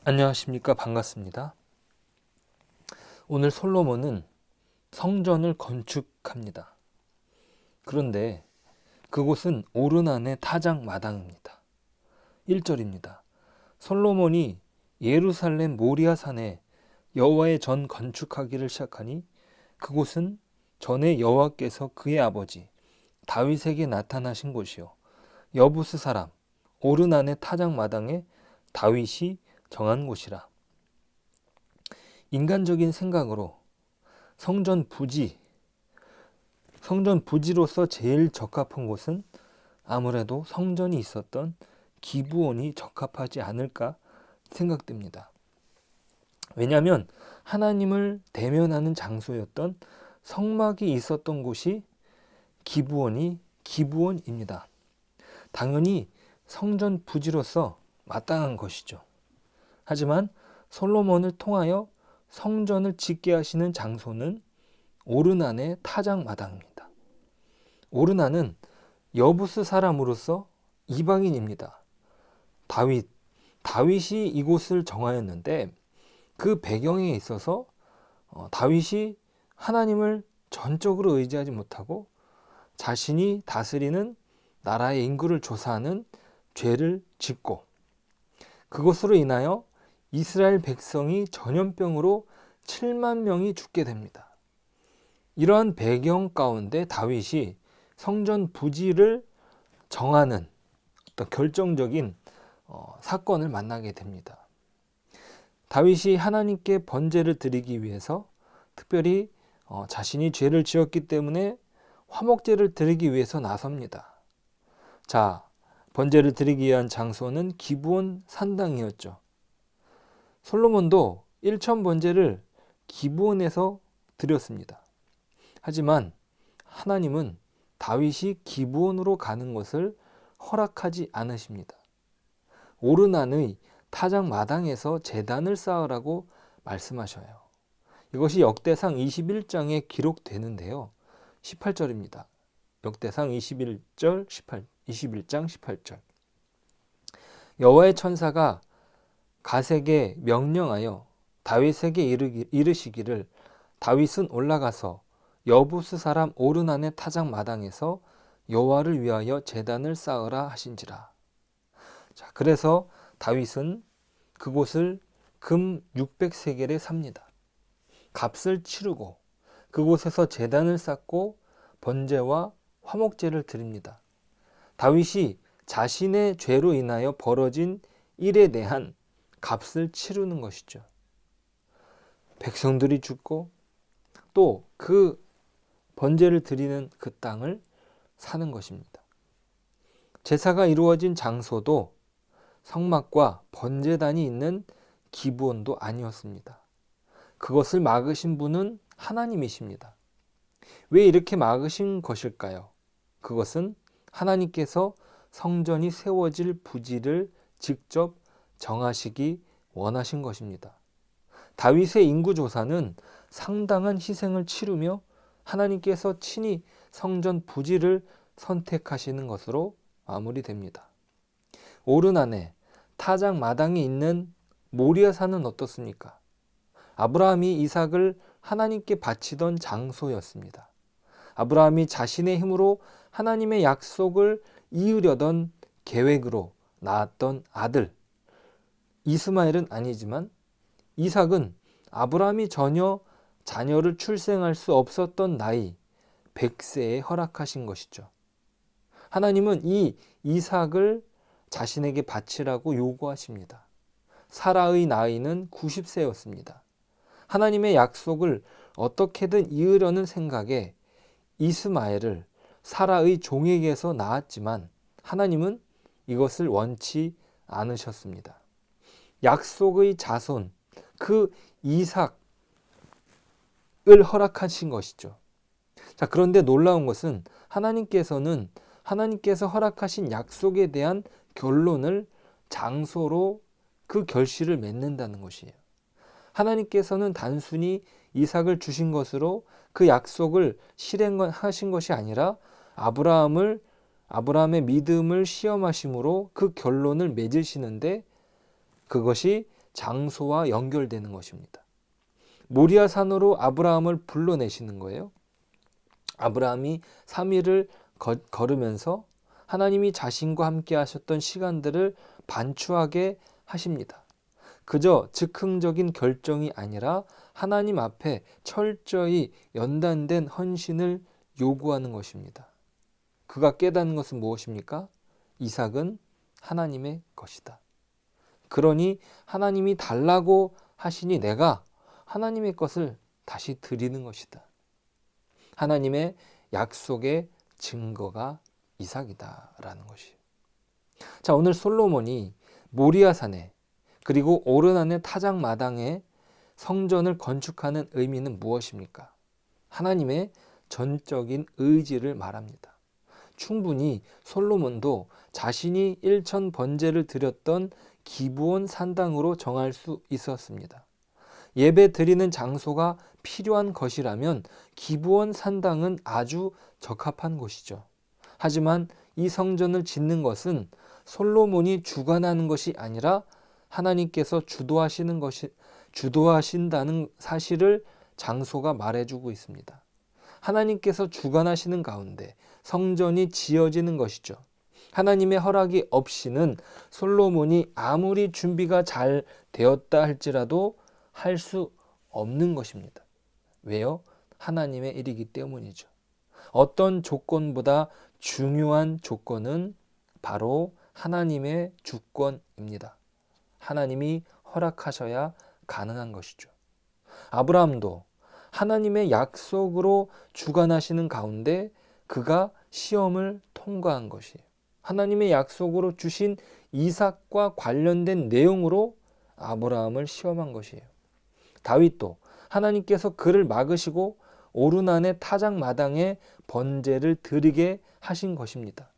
안녕하십니까. 반갑습니다. 오늘 솔로몬은 성전을 건축합니다. 그런데 그곳은 오르난의 타작 마당입니다. 1절입니다. 솔로몬이 예루살렘 모리아산에 여호와의 전 건축하기를 시작하니 그곳은 전에 여호와께서 그의 아버지 다윗에게 나타나신 곳이요 여부스 사람 오르난의 타작 마당에 다윗이 정한 곳이라. 인간적인 생각으로 성전 부지로서 제일 적합한 곳은 아무래도 성전이 있었던 기브온이 적합하지 않을까 생각됩니다. 왜냐하면 하나님을 대면하는 장소였던 성막이 있었던 곳이 기브온입니다. 당연히 성전 부지로서 마땅한 것이죠. 하지만 솔로몬을 통하여 성전을 짓게 하시는 장소는 오르난의 타작 마당입니다. 오르난은 여부스 사람으로서 이방인입니다. 다윗이 이곳을 정하였는데 그 배경에 있어서 다윗이 하나님을 전적으로 의지하지 못하고 자신이 다스리는 나라의 인구를 조사하는 죄를 짓고 그것으로 인하여 이스라엘 백성이 전염병으로 7만 명이 죽게 됩니다. 이러한 배경 가운데 다윗이 성전 부지를 정하는 어떤 결정적인 사건을 만나게 됩니다. 다윗이 하나님께 번제를 드리기 위해서 특별히 자신이 죄를 지었기 때문에 화목제를 드리기 위해서 나섭니다. 자, 번제를 드리기 위한 장소는 기브온 산당이었죠. 솔로몬도 1천 번제를 기브온에서 드렸습니다. 하지만 하나님은 다윗이 기브온으로 가는 것을 허락하지 않으십니다. 오르난의 타작 마당에서 제단을 쌓으라고 말씀하셔요. 이것이 역대상 21장에 기록되는데요. 18절입니다. 역대상 21장 18절. 여호와의 천사가 갓에게 명령하여 다윗에게 이르시기를 다윗은 올라가서 여부스 사람 오르난의 타작 마당에서 여호와를 위하여 제단을 쌓으라 하신지라. 자, 그래서 다윗은 그곳을 금 600세겔에 삽니다. 값을 치르고 그곳에서 제단을 쌓고 번제와 화목제를 드립니다. 다윗이 자신의 죄로 인하여 벌어진 일에 대한 값을 치르는 것이죠. 백성들이 죽고 또 그 번제를 드리는 그 땅을 사는 것입니다. 제사가 이루어진 장소도 성막과 번제단이 있는 기브온도 아니었습니다. 그것을 막으신 분은 하나님이십니다. 왜 이렇게 막으신 것일까요? 그것은 하나님께서 성전이 세워질 부지를 직접 정하시기 원하신 것입니다. 다윗의 인구조사는 상당한 희생을 치르며 하나님께서 친히 성전 부지를 선택하시는 것으로 마무리됩니다. 오르난에 타작 마당이 있는 모리아산은 어떻습니까? 아브라함이 이삭을 하나님께 바치던 장소였습니다. 아브라함이 자신의 힘으로 하나님의 약속을 이루려던 계획으로 낳았던 아들 이스마엘은 아니지만 이삭은 아브라함이 전혀 자녀를 출생할 수 없었던 나이 100세에 허락하신 것이죠. 하나님은 이 이삭을 자신에게 바치라고 요구하십니다. 사라의 나이는 90세였습니다. 하나님의 약속을 어떻게든 이으려는 생각에 이스마엘을 사라의 종에게서 낳았지만 하나님은 이것을 원치 않으셨습니다. 약속의 자손, 그 이삭을 허락하신 것이죠. 자, 그런데 놀라운 것은 하나님께서 허락하신 약속에 대한 결론을 장소로 그 결실을 맺는다는 것이에요. 하나님께서는 단순히 이삭을 주신 것으로 그 약속을 실행하신 것이 아니라 아브라함의 믿음을 시험하심으로 그 결론을 맺으시는데 그것이 장소와 연결되는 것입니다. 모리아 산으로 아브라함을 불러내시는 거예요. 아브라함이 3일을 걸으면서 하나님이 자신과 함께 하셨던 시간들을 반추하게 하십니다. 그저 즉흥적인 결정이 아니라 하나님 앞에 철저히 연단된 헌신을 요구하는 것입니다. 그가 깨닫는 것은 무엇입니까? 이삭은 하나님의 것이다. 그러니 하나님이 달라고 하시니 내가 하나님의 것을 다시 드리는 것이다. 하나님의 약속의 증거가 이삭이다라는 것이에요. 자, 오늘 솔로몬이 모리아산에 그리고 오르난의 타작마당에 성전을 건축하는 의미는 무엇입니까? 하나님의 전적인 의지를 말합니다. 충분히 솔로몬도 자신이 일천 번제를 드렸던 기브온 산당으로 정할 수 있었습니다. 예배 드리는 장소가 필요한 것이라면 기브온 산당은 아주 적합한 곳이죠. 하지만 이 성전을 짓는 것은 솔로몬이 주관하는 것이 아니라 하나님께서 주도하신다는 사실을 장소가 말해주고 있습니다. 하나님께서 주관하시는 가운데 성전이 지어지는 것이죠. 하나님의 허락이 없이는 솔로몬이 아무리 준비가 잘 되었다 할지라도 할 수 없는 것입니다. 왜요? 하나님의 일이기 때문이죠. 어떤 조건보다 중요한 조건은 바로 하나님의 주권입니다. 하나님이 허락하셔야 가능한 것이죠. 아브라함도 하나님의 약속으로 주관하시는 가운데 그가 시험을 통과한 것이에요. 하나님의 약속으로 주신 이삭과 관련된 내용으로 아브라함을 시험한 것이에요. 다윗도 하나님께서 그를 막으시고 오르난의 타작마당에 번제를 드리게 하신 것입니다.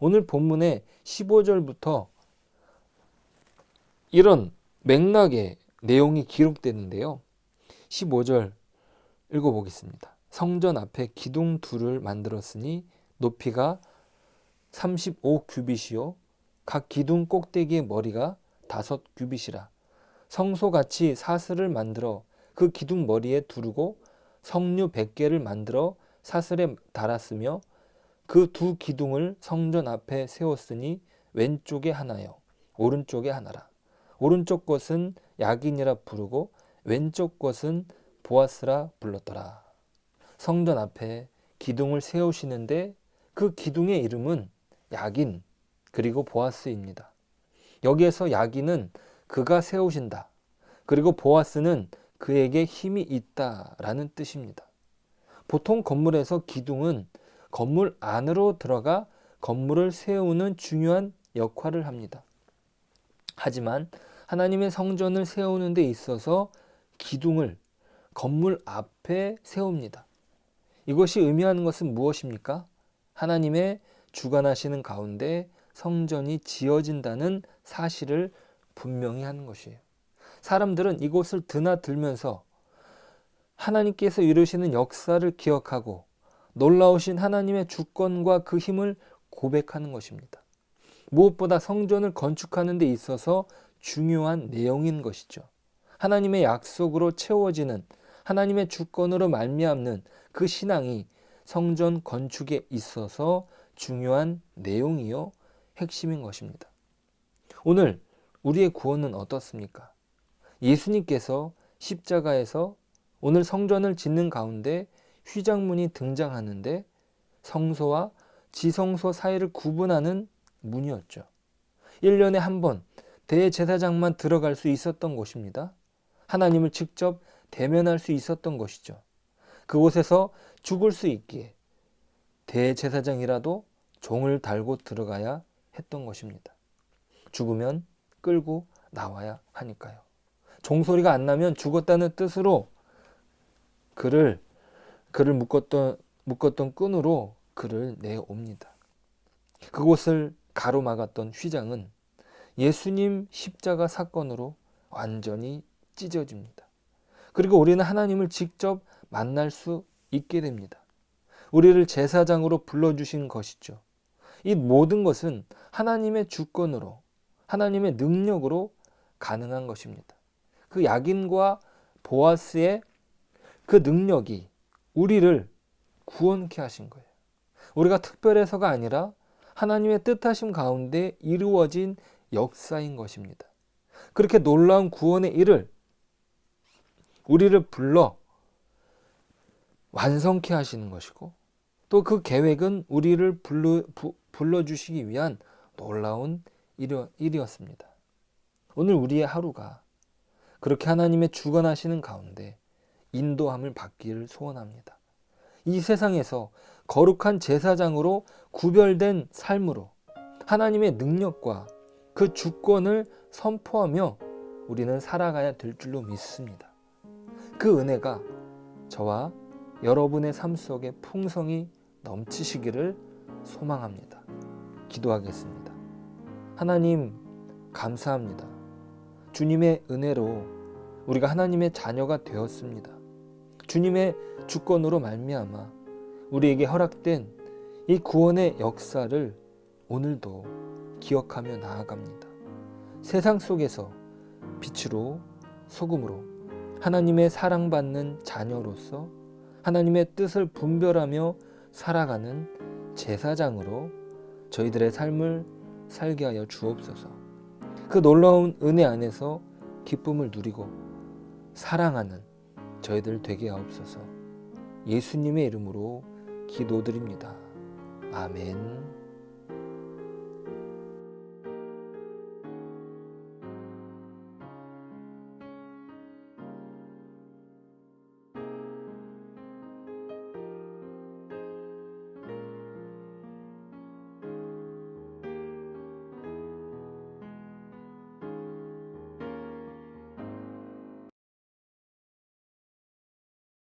오늘 본문의 15절부터 이런 맥락의 내용이 기록되는데요. 15절 읽어보겠습니다. 성전 앞에 기둥 둘을 만들었으니 높이가 35규빗이요 각 기둥 꼭대기의 머리가 5규빗이라. 성소같이 사슬을 만들어 그 기둥 머리에 두르고 석류 100개를 만들어 사슬에 달았으며 그 두 기둥을 성전 앞에 세웠으니 왼쪽에 하나요 오른쪽에 하나라. 오른쪽 것은 야긴이라 부르고 왼쪽 것은 보아스라 불렀더라. 성전 앞에 기둥을 세우시는데 그 기둥의 이름은 야긴 그리고 보아스입니다. 여기에서 야긴은 그가 세우신다. 그리고 보아스는 그에게 힘이 있다라는 뜻입니다. 보통 건물에서 기둥은 건물 안으로 들어가 건물을 세우는 중요한 역할을 합니다. 하지만 하나님의 성전을 세우는 데 있어서 기둥을 건물 앞에 세웁니다. 이것이 의미하는 것은 무엇입니까? 하나님의 주관하시는 가운데 성전이 지어진다는 사실을 분명히 하는 것이에요. 사람들은 이곳을 드나들면서 하나님께서 이루시는 역사를 기억하고 놀라우신 하나님의 주권과 그 힘을 고백하는 것입니다. 무엇보다 성전을 건축하는 데 있어서 중요한 내용인 것이죠. 하나님의 약속으로 채워지는 하나님의 주권으로 말미암는 그 신앙이 성전 건축에 있어서 중요한 내용이요 핵심인 것입니다. 오늘 우리의 구원은 어떻습니까? 예수님께서 십자가에서 오늘 성전을 짓는 가운데 휘장문이 등장하는데 성소와 지성소 사이를 구분하는 문이었죠. 1년에 한 번 대제사장만 들어갈 수 있었던 곳입니다. 하나님을 직접 대면할 수 있었던 것이죠. 그곳에서 죽을 수 있기에 대제사장이라도 종을 달고 들어가야 했던 것입니다. 죽으면 끌고 나와야 하니까요. 종소리가 안 나면 죽었다는 뜻으로 그를 묶었던 끈으로 그를 내옵니다. 그곳을 가로막았던 휘장은 예수님 십자가 사건으로 완전히 찢어집니다. 그리고 우리는 하나님을 직접 만날 수 있게 됩니다. 우리를 제사장으로 불러주신 것이죠. 이 모든 것은 하나님의 주권으로 하나님의 능력으로 가능한 것입니다. 그 야긴과 보아스의 그 능력이 우리를 구원케 하신 거예요. 우리가 특별해서가 아니라 하나님의 뜻하심 가운데 이루어진 역사인 것입니다. 그렇게 놀라운 구원의 일을 우리를 불러 완성케 하시는 것이고, 또 그 계획은 우리를 불러주시기 위한 놀라운 일이었습니다. 오늘 우리의 하루가 그렇게 하나님의 주관하시는 가운데 인도함을 받기를 소원합니다. 이 세상에서 거룩한 제사장으로 구별된 삶으로 하나님의 능력과 그 주권을 선포하며 우리는 살아가야 될 줄로 믿습니다. 그 은혜가 저와 여러분의 삶 속에 풍성히 넘치시기를 소망합니다. 기도하겠습니다. 하나님, 감사합니다. 주님의 은혜로 우리가 하나님의 자녀가 되었습니다. 주님의 주권으로 말미암아 우리에게 허락된 이 구원의 역사를 오늘도 기억하며 나아갑니다. 세상 속에서 빛으로 소금으로 하나님의 사랑받는 자녀로서 하나님의 뜻을 분별하며 살아가는 제사장으로 저희들의 삶을 살게 하여 주옵소서. 그 놀라운 은혜 안에서 기쁨을 누리고 사랑하는 저희들 되게 하옵소서. 예수님의 이름으로 기도드립니다. 아멘.